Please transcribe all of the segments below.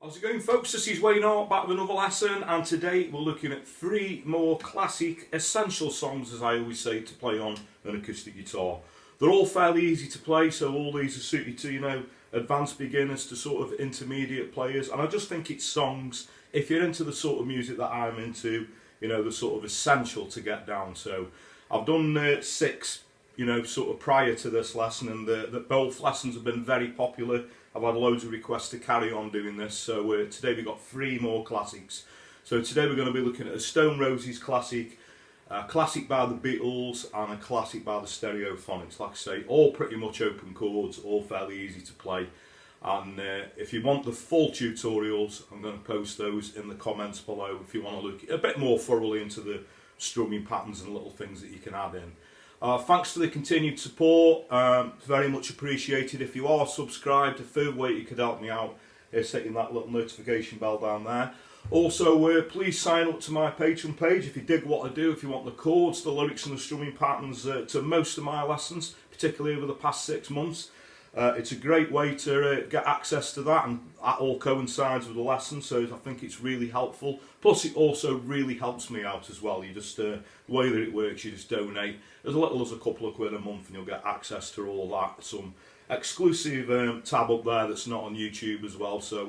How's it going, folks? This is Wayne Hart back with another lesson, and today we're looking at 3 more classic essential songs, as I always say, to play on an acoustic guitar. They're all fairly easy to play, so all these are suited to, advanced beginners to sort of intermediate players, and I just think it's songs, if you're into the sort of music that I'm into, they're sort of essential to get down. So I've done 6, sort of prior to this lesson, and both lessons have been very popular. I've had loads of requests to carry on doing this, so today we've got 3 more classics. So today we're going to be looking at a Stone Roses classic, a classic by the Beatles, and a classic by the Stereophonics. Like I say, all pretty much open chords, all fairly easy to play. And if you want the full tutorials, I'm going to post those in the comments below if you want to look a bit more thoroughly into the strumming patterns and little things that you can add in. Thanks for the continued support, very much appreciated. If you are subscribed, a third way you could help me out is hitting that little notification bell down there. Also, please sign up to my Patreon page if you dig what I do, if you want the chords, the lyrics and the strumming patterns to most of my lessons, particularly over the past 6 months. It's a great way to get access to that, and that all coincides with the lesson, so I think it's really helpful. Plus it also really helps me out as well. You just, the way that it works, you just donate as little as a couple of quid a month and you'll get access to all that. Some exclusive tab up there that's not on YouTube as well, so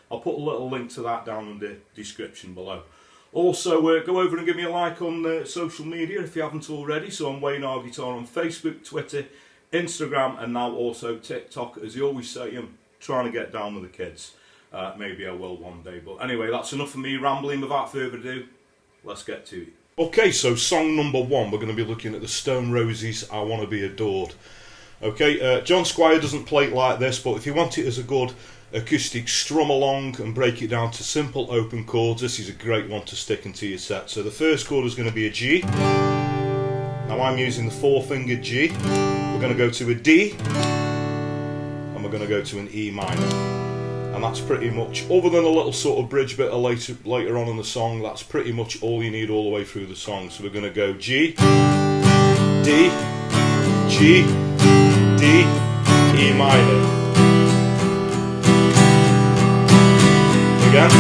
I'll put a little link to that down in the description below. Also, go over and give me a like on social media if you haven't already. So I'm Wayne Hart Guitar on Facebook, Twitter, Instagram, and now also TikTok. As you always say, I'm trying to get down with the kids. Maybe I will one day, but anyway, that's enough of me rambling. Without further ado, let's get to it. Okay, so song number 1, we're going to be looking at the Stone Roses, I Want to Be Adored. Okay, John Squire doesn't play it like this, but if you want it as a good acoustic strum along and break it down to simple open chords, this is a great one to stick into your set. So the first chord is going to be a G. Now I'm using the 4-fingered G. We're going to go to a D, and we're going to go to an E minor. And that's pretty much, other than a little sort of bridge bit later on in the song, that's pretty much all you need all the way through the song. So we're going to go G, D, G, D, E minor. Again.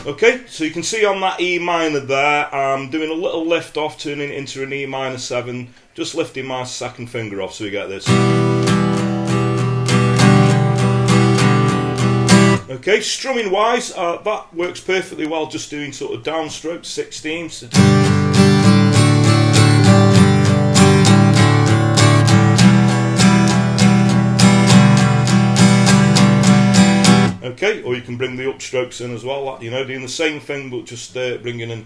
Okay, so you can see on that E minor there, I'm doing a little lift off, turning it into an E minor 7, just lifting my 2nd finger off so we get this. Okay, strumming wise, that works perfectly well, just doing sort of downstroke 16ths. Okay, or you can bring the upstrokes in as well, doing the same thing but just bringing an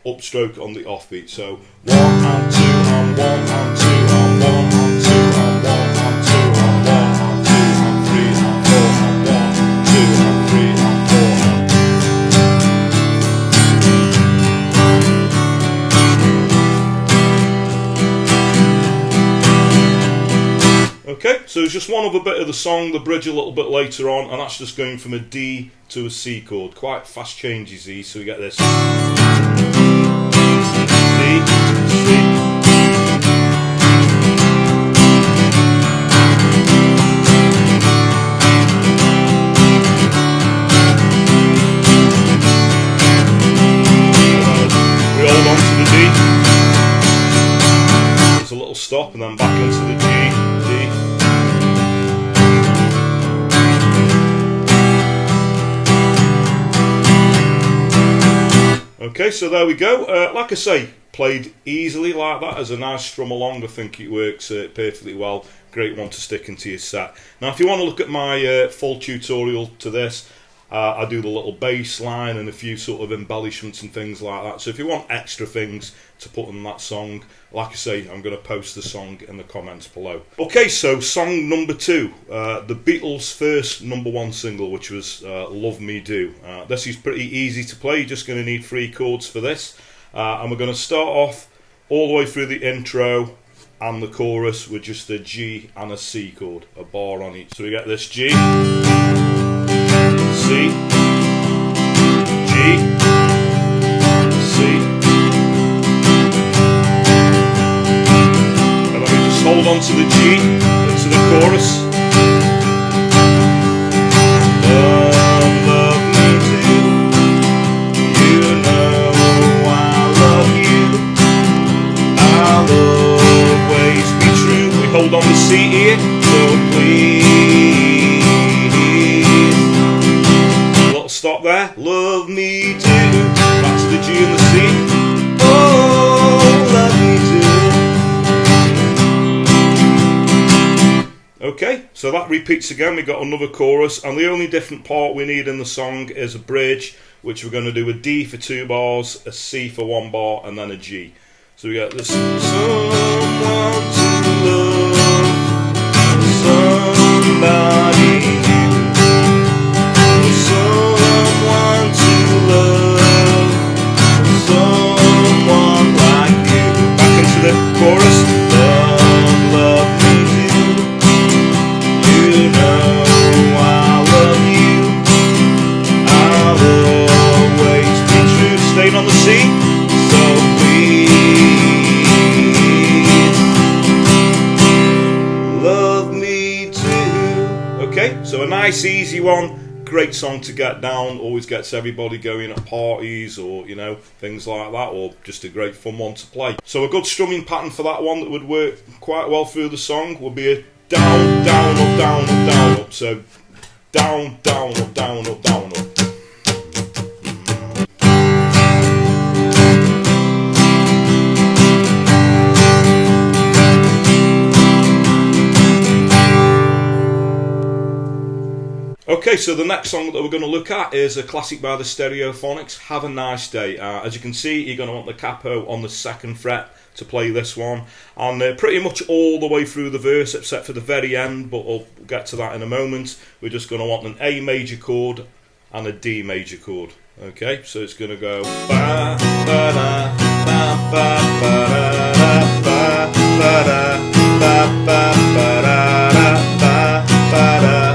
upstroke on the offbeat. So 1 and 2 and 1 and 2 and 1 and 2 and 1 and 2 and 1 and 2 and 3 and 4 and 1 and 2 and 3 and 4. Okay, so there's just one other bit of the song, the bridge a little bit later on, and that's just going from a D to a C chord. Quite fast changes these, so we get this. D, C. We hold on to the D. There's a little stop and then back into the G. Okay, so there we go. Like I say, played easily like that as a nice strum along. I think it works perfectly well. Great one to stick into your set. Now, if you want to look at my full tutorial to this, I do the little bass line and a few sort of embellishments and things like that. So if you want extra things to put in that song, like I say, I'm going to post the song in the comments below. Okay, so song number 2, the Beatles' first #1 single, which was Love Me Do. This is pretty easy to play. You're just going to need 3 chords for this. And we're going to start off all the way through the intro and the chorus with just a G and a C chord, a bar on each. So we get this G, C, G, C, and then we just hold on to the G into the chorus. Love, love me too. You know I love you. I'll always be true. We hold on the C here, so please. Stop there. Love me too. Back to the G and the C. Oh, love me too. Okay, so that repeats again. We got another chorus, and the only different part we need in the song is a bridge, which we're going to do a D for 2 bars, a C for 1 bar, and then a G. So we got this. Someone to love, somebody new. The chorus. Love, love me too. You know I love you. I'll always be true. Staying on the C. So please love me too. Okay, so a nice easy one. Great song to get down, always gets everybody going at parties or, you know, things like that, or just a great fun one to play. So a good strumming pattern for that one that would work quite well through the song would be a down, down, up, down, up, down, up. So down, down, up, down, up, down, up. Okay, so the next song that we're going to look at is a classic by the Stereophonics, Have a Nice Day. As you can see, you're going to want the capo on the 2nd fret to play this one, and pretty much all the way through the verse except for the very end, but we'll get to that in a moment. We're just going to want an A major chord and a D major chord. Okay, so it's going to go ba ba da ba ba ba da ba ba da ba ba ba da ba ba da.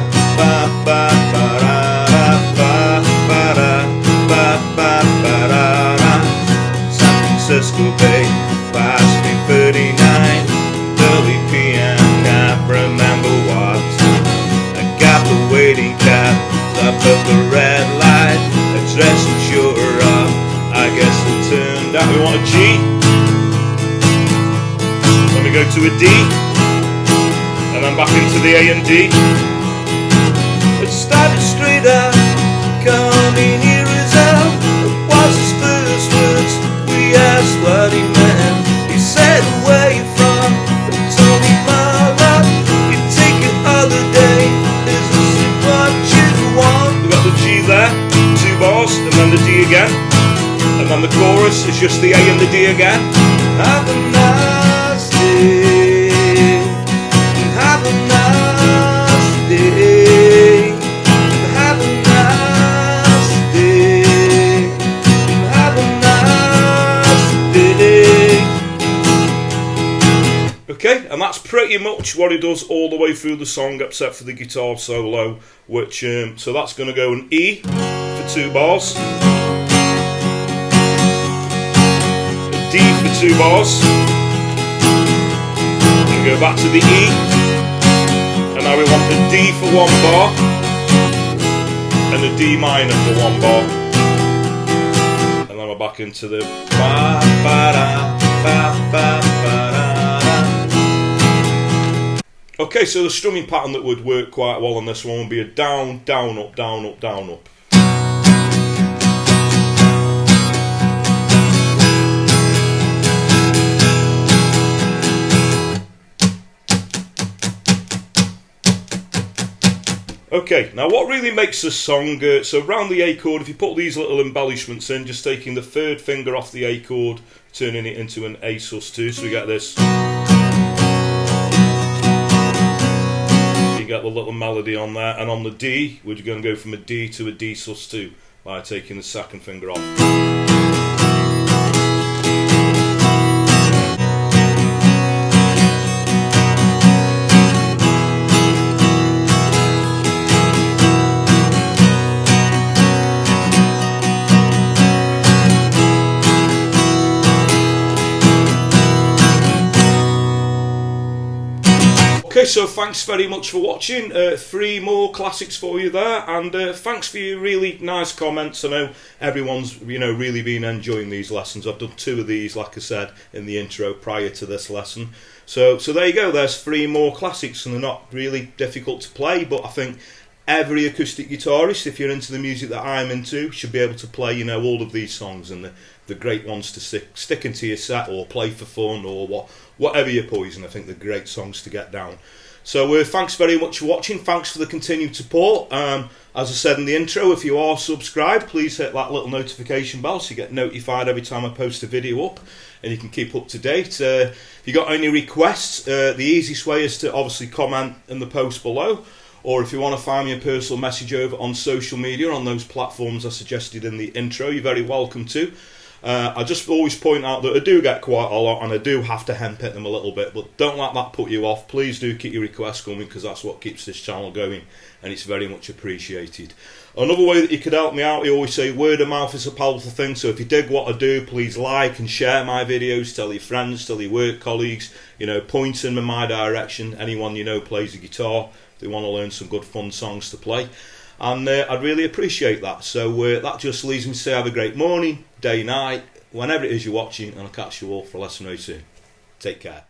San Francisco Bay, past me 39, early PM, can't remember what. I got the waiting cab, stop at the red light, address I'm sure of, I guess it turned out. We want a G, then we go to a D, and then back into the A and D. It started straight up, coming here as out. It was his first words, we asked what he meant. He said, where you from? And told me, my love, you take a holiday. Is this what you want? We got the G there, 2 bars, and then the D again. And then the chorus is just the A and the D again. Have a nice day. Have a nice day. Okay, and that's pretty much what he does all the way through the song except for the guitar solo, which, so that's going to go an E for 2 bars, a D for 2 bars, and go back to the E, and now we want the D for 1 bar, and a D minor for 1 bar, and then we're back into the ba ba da ba ba ba da. Okay, so the strumming pattern that would work quite well on this one would be a down, down, up, down, up, down, up. Okay, now what really makes this song, so round the A chord, if you put these little embellishments in, just taking the third finger off the A chord, turning it into an A sus2, so we get this. You get the little melody on there, and on the D, we're going to go from a D to a D sus2 by taking the second finger off. Okay, so thanks very much for watching. 3 more classics for you there, and thanks for your really nice comments. I know everyone's really been enjoying these lessons. I've done 2 of these, like I said, in the intro prior to this lesson. So there you go. There's 3 more classics, and they're not really difficult to play, but I think every acoustic guitarist, if you're into the music that I'm into, should be able to play all of these songs, and the great ones to stick into your set or play for fun or whatever your poison. I think they're great songs to get down. So thanks very much for watching. Thanks for the continued support. As I said in the intro, if you are subscribed, please hit that little notification bell so you get notified every time I post a video up, and you can keep up to date. If you got any requests, the easiest way is to obviously comment in the post below, or if you want to find me a personal message over on social media on those platforms I suggested in the intro, you're very welcome to. I just always point out that I do get quite a lot, and I do have to henpick them a little bit, but don't let that put you off. Please do keep your requests coming, because that's what keeps this channel going, and it's very much appreciated. Another way that you could help me out, I always say word of mouth is a powerful thing, so if you dig what I do, please like and share my videos, tell your friends, tell your work colleagues, point them in my direction. Anyone plays the guitar, they want to learn some good fun songs to play, and I'd really appreciate that. So that just leaves me to say have a great morning, day, night, whenever it is you're watching, and I'll catch you all for a lesson very soon. Take care.